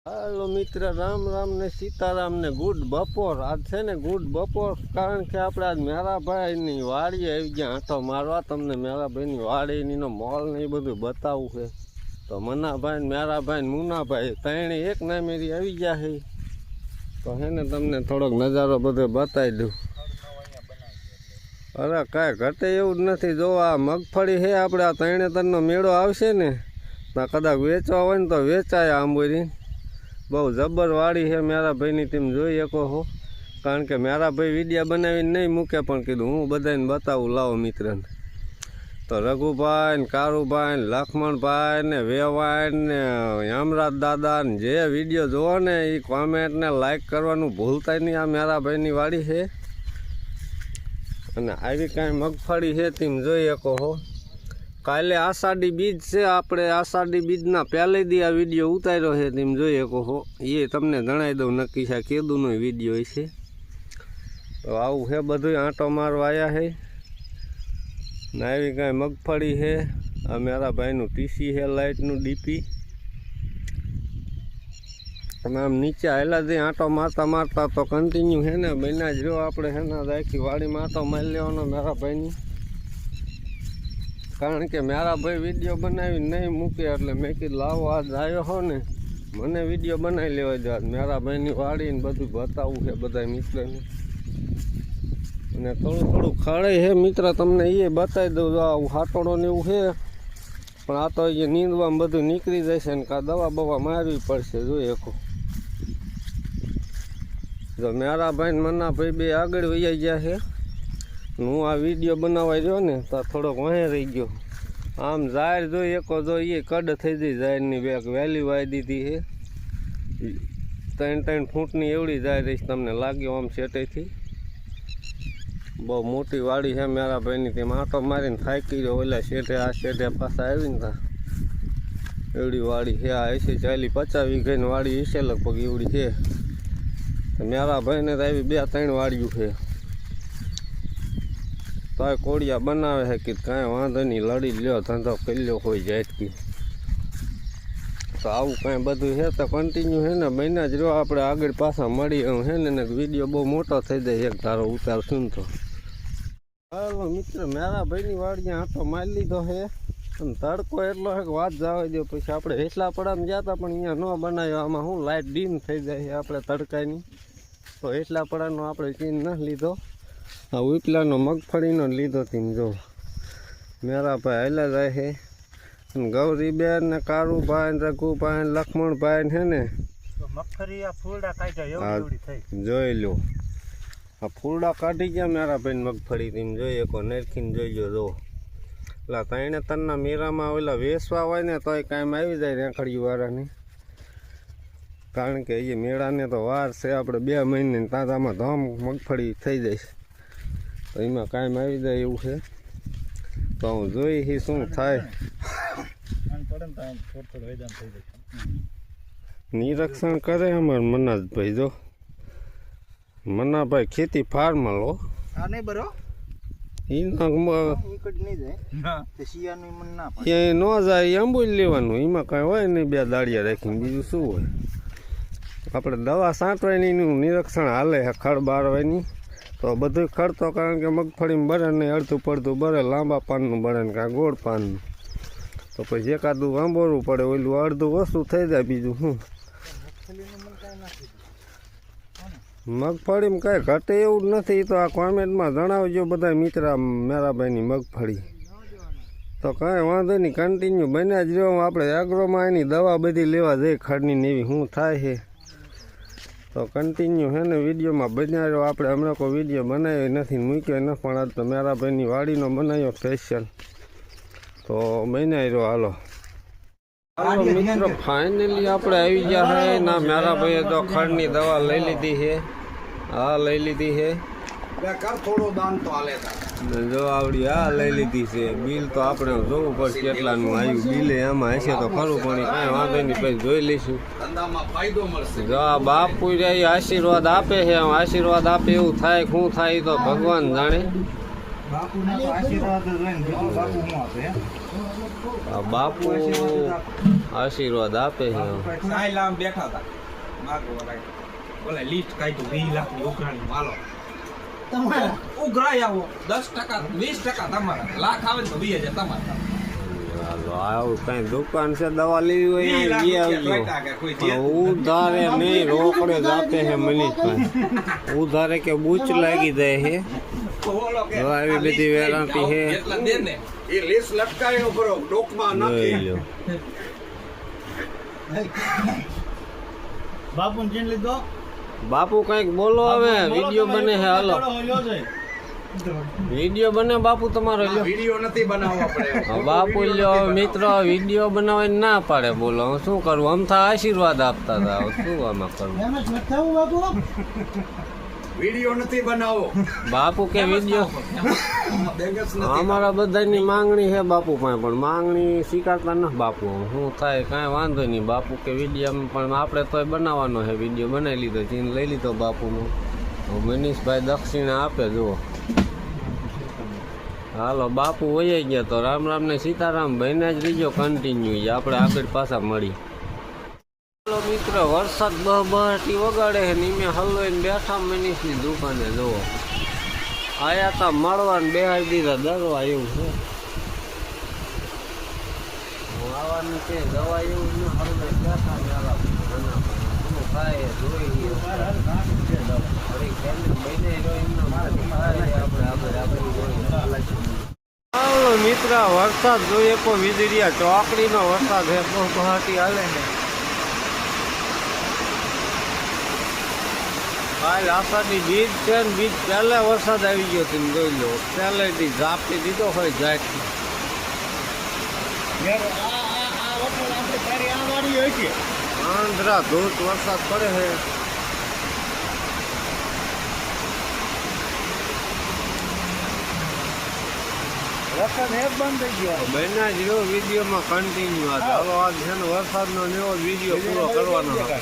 હાલો મિત્ર, રામ રામ ને સીતારામ ને ગુડ બપોર. આજ છે ને ગુડ બપોર, કારણ કે આપણે આજ મેરાભાઈની વાડીએ આવી ગયા આંટો મારવા. તમને મેરાભાઈની વાડીનો મોલ ને એ બધું બતાવવું છે. તો મનાભાઈ, મેરાભાઈ, મુનાભાઈ ત્રણે એક નામેરી આવી ગયા છે. તો હે ને તમને થોડોક નજારો બધો બતાવી દઉં. અરે કાંઈ ઘટે એવું જ નથી. જો આ મગફળી છે આપણે, આ ત્રણે તરનો મેળો આવશે ને તો કદાચ વેચવા હોય ને તો વેચાય. આંબોરી બહુ જબર વાડી છે મેરાભાઈની, તેમ જોઈ શકો છો. કારણ કે મેરાભાઈ વિડીયા બનાવીને નહીં મૂકે, પણ કીધું હું બધાને બતાવું લાવો મિત્રને. તો રઘુભાઈ ને કારુભાઈ ને લક્ષ્મણભાઈ ને વેવાઈ ને યમરાજ દાદા ને જે વિડીયો જોવો ને એ કોમેન્ટ ને લાઈક કરવાનું ભૂલતા નહીં. આ મેરાભાઈની વાડી છે અને આવી કાંઈ મગફળી છે તેમ જોઈ શકો છો. કાલે આષાઢી બીજ છે, આપણે આષાઢી બીજના પહેલે દી આ વિડીયો ઉતાર્યો છે તેમ જોઈ શકો છો. એ તમને જણાવી દઉં નક્કી છે કેદુનો વિડીયો છે. તો આવું છે બધું. આંટો મારવા આવ્યા છે ને આવી કાંઈ મગફળી છે. આ મારા ભાઈનું ટીસી છે, લાઇટનું ડીપી. અને આમ નીચે આવેલા જઈ આંટો મારતા મારતા તો કન્ટિન્યુ છે ને બન્યા જ રહ્યો. આપણે છે ને આખી વાડીમાં આંટો મારી લેવાનો મારા ભાઈની. કારણ કે મેરાભાઈ વિડીયો બનાવી નહીં મૂકે એટલે મેં કીધું લાવો આજ આવ્યો હો ને મને વિડીયો બનાવી લેવા દો. આજ મેરાભાઈની વાડીને બધું બતાવવું છે બધા મિત્રને. અને થોડું થોડું ખડે છે મિત્ર, તમને એ બતાવી દઉં. આવું હાટોડો ને એવું છે, પણ આ તો એ નીંદવામાં બધું નીકળી જશે ને કાં દવા બવા મારવી પડશે. જોઈ શકો. જો મેરાભાઈ ને મનાભાઈ બે આગળ વહી ગયા છે. હું આ વિડીયો બનાવવા રહ્યો ને તો થોડોક વહે રહી ગયો. આમ ઝાડ જોઈ શકો, જો એ કડ થઈ ગઈ ઝાડની. બે વહેલી વાઈ દીધી છે, 3-3 ફૂટની એવડી ઝાડ રહીશ. તમને લાગ્યો આમ શેટેથી. બહુ મોટી વાડી છે મેરાભાઈની. તેમાં આંટો મારીને થાકી ગયો. ઓલા શેઠે આ શેઠે પાછા આવીને તા એવડી વાડી છે. આ 80-40-50 વીઘાની વાડી હશે લગભગ, એવડી છે. મેરાભાઈને તો આવી 2-3 વાડીઓ છે. તો કોડિયા બનાવે છે કે કાંઈ વાંધો નહીં, લડી લ્યો, ધંધો કરી લ્યો કોઈ જાતકી. તો આવું કાંઈ બધું છે. તો કન્ટિન્યુ છે ને બન્યા જ રહ્યો. આપણે આગળ પાછા મળી એવું છે ને વિડીયો બહુ મોટો થઈ જાય એક ધારો ઉતારશું તો. હાલો મિત્ર, મેરાભાઈની વાડીએ આંટો મારી લીધો છે અને તડકો એટલો છે કે વાત જવા દો. પછી આપણે હેસલા પડામાં ગયા હતા પણ અહીંયા ન બનાવ્યો. આમાં શું લાઇટ ડીમ થઈ જાય છે આપણે તડકાની. તો હેસલા પડાનો આપણે ચીન ન લીધો, આ ઉપલાનો મગફળીનો લીધો. તેમ જો મેરાભાઈ હાલ્યા જાય છે. ગૌરીબેન ને કારુભાઈ ને રઘુભાઈ ને લક્ષ્મણભાઈ છે ને જોઈ લો. આ ફૂલડા કાઢી ગયા મેરાભાઈ મગફળી. તેમ જોઈ શકો, નેરખીને જોઈ લો. જો એટલે 3 તરના મેરામાં ઓલા વેસવા હોય ને તો એ કાંઈ આવી જાય રેખડીયું વાળાને. કારણ કે એ મેળાને તો વાર છે આપણે 2 મહિને, તાજામાં ધમ મગફળી થઈ જાય. તો એમાં કાંઈ આવી જાય એવું છે. તો હું જોઈ શું થાય. નિરીક્ષણ કરે અમારે મનાજભાઈ. જો મનાભાઈ ખેતી ફાર્મર લો. ક્યાંય ન જાય આંબોલી લેવાનું. એમાં કાંઈ હોય નહીં, 2 દાળિયા રાખીને બીજું શું હોય. આપણે દવા છાંટવાની નિરીક્ષણ હાલે છે, ખડ બારવાની. તો બધું ખડતો, કારણ કે મગફળીમાં બરે નહીં, અડધું પડતું બરે, લાંબા પાનનું બરે ને કાં ગોળ પાનનું. તો પછી એકાદું વાંબોરવું પડે, ઓલું અડધું ઓછું થઈ જાય. બીજું શું, મગફળીમાં કાંઈ ઘટે એવું જ નથી. તો આ કોમેન્ટમાં જણાવજો બધા મિત્ર મેરાભાઈની મગફળી. તો કાંઈ વાંધો નહીં, કન્ટિન્યુ બન્યા જ રહ્યો. આપણે એગ્રોમાં એની દવા બધી લેવા જઈએ ખડની ને એવી શું થાય છે. તો કન્ટિન્યુ છે ને વિડીયોમાં બન્યા રહ્યો. આપણે હમણાં કોઈ વિડીયો બનાવ્યો નથી, મૂક્યો ન, પણ આજ તો મેરાભાઈની વાડીનો બનાવ્યો સ્પેશિયલ. તો બન્યા રહ્યો. હાલો મિત્રો, ફાઇનલી આપણે આવી ગયા છે. ના મેરાભાઈએ તો ખડની દવા લઈ લીધી છે. હા લઈ લીધી છે. જો આવડી આ લઈ લીધી છે. બિલ તો આપણે જોવું પડશે કેટલાનું આવ્યું. બિલે એમાં હશે તો ખરું, પણ કાંઈ વાંધો નહીં, પછી જોઈ લઈશું. જો આ બાપુ આશીર્વાદ આપે છે. આશીર્વાદ આપે એવું થાય, શું થાય તો ભગવાન જાણે. આ બાપુ આશીર્વાદ આપે છે. સાઈ લામ બેઠા હતા માગો રાઈ બોલે લિસ્ટ કાઢ્યું 20 લાખની ઉઘરાણી માલો તમારા ઉઘરાઈ આવો 10% 20% તમારા લાખ આવે તો 20000 તમારા. હાલો આવું કઈ દુકાન છે દવા લેવી હોય ઉધારે નહીં રોકડે જ આપે છે મનીષભાઈ. ઉધારે કે બૂચ લાગી જાય છે આવી બધી વેરાયટી છે. એ લેસ લટકાયો કરો ડોકમાં નાખી બાપુ જીન લીધો. બાપુ કઈક બોલો હવે વિડીયો બને છે. હાલો વિડીયો બને બાપુ તમારો લ્યો. વિડીયો નથી બનાવવો પડે બાપુ લ્યો મિત્રો વિડીયો બનાવવાની ના પાડે. બોલો હું શું કરું? અમથા આશીર્વાદ આપતા હતા શું આમાં કરું? વિડીયો નથી બનાવો બાપુ કે વિડીયો અમારા બધાની માંગણી છે બાપુ પાસે પણ માંગણી સ્વીકારતા ન બાપુ. શું થાય કાંઈ વાંધો નહીં. બાપુ કે વિડીયો પણ આપણે તોય બનાવવાનો છે. વિડીયો બનાવી લીધો ચીન લઈ લીધો બાપુનો. મનીષભાઈ દક્ષિણા આપે જુઓ. હાલો બાપુ વહી ગયા તો રામ રામ ને સીતારામ ભાઈને જ રીજો કન્ટિન્યુ આપણે આગળ પાછા મળી. ચાલો મિત્રો વરસાદ બહબહાટી વગાડે છે ને મેં હલવાઈને બેઠા મનીષની દુકાને જુઓ. આયા તા મળવાને બેહાડી દીધા દરવા એવું છે. આવવાનું છે દવા એવું ન હલવાઈ બેઠા ને શું થાય જોઈ હાલો મિત્ર વરસાદ જોઈએ તો વીજળીયા ચોકડીનો વરસાદ છે બહબહાટી હાલે છે. કાલ આશાની બીજ છે ને બીજ પહેલા વરસાદ આવી ગયો તમે જોઈ લો. પહેલેથી ઝાપટી દીધો હોય જાય આંધ્રા ધોધ વરસાદ પડે છે. વરસાદ એક બંધ થઈ ગયો. બહેના જેવો વિડીયોમાં કન્ટિન્યુ હતો. હવે આજ છે ને વરસાદનો એવો વિડીયો પૂરો કરવાનો હતો.